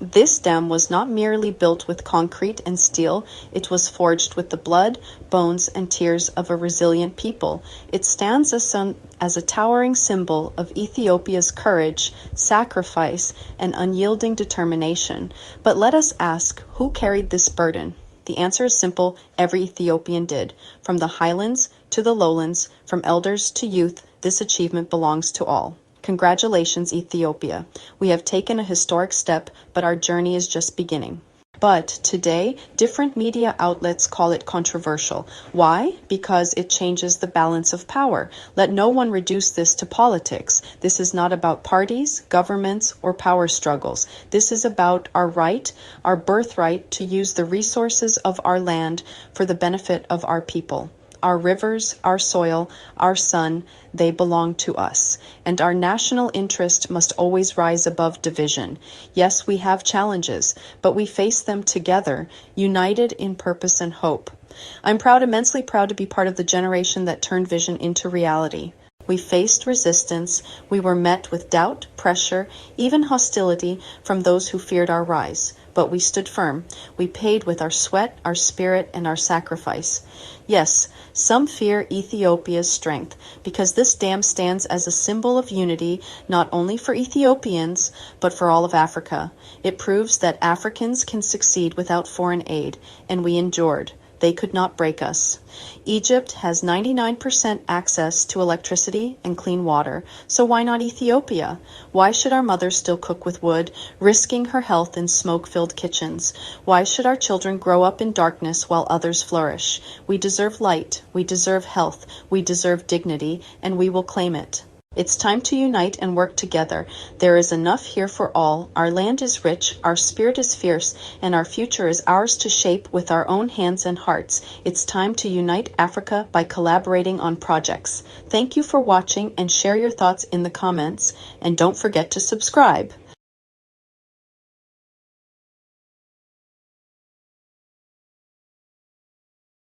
This dam was not merely built with concrete and steel, it was forged with the blood, bones, and tears of a resilient people. It stands as a towering symbol of Ethiopia's courage, sacrifice, and unyielding determination. But let us ask, who carried this burden? The answer is simple: every Ethiopian did. From the highlands to the lowlands, from elders to youth, this achievement belongs to all. Congratulations, Ethiopia. We have taken a historic step, but our journey is just beginning. But today, different media outlets call it controversial. Why? Because it changes the balance of power. Let no one reduce this to politics. This is not about parties, governments, or power struggles. This is about our right, our birthright to use the resources of our land for the benefit of our people. Our rivers, our soil, our sun, they belong to us. And our national interest must always rise above division. Yes, we have challenges, but we face them together, united in purpose and hope. I'm immensely proud to be part of the generation that turned vision into reality. We faced resistance. We were met with doubt, pressure, even hostility from those who feared our rise. But we stood firm. We paid with our sweat, our spirit, and our sacrifice. Yes, some fear Ethiopia's strength, because this dam stands as a symbol of unity, not only for Ethiopians, but for all of Africa. It proves that Africans can succeed without foreign aid, and we endured. They could not break us. Egypt has 99% access to electricity and clean water, so why not Ethiopia? Why should our mothers still cook with wood, risking her health in smoke-filled kitchens? Why should our children grow up in darkness while others flourish? We deserve light, we deserve health, we deserve dignity, and we will claim it. It's time to unite and work together. There is enough here for all. Our land is rich, our spirit is fierce, and our future is ours to shape with our own hands and hearts. It's time to unite Africa by collaborating on projects. Thank you for watching, and share your thoughts in the comments. And don't forget to subscribe.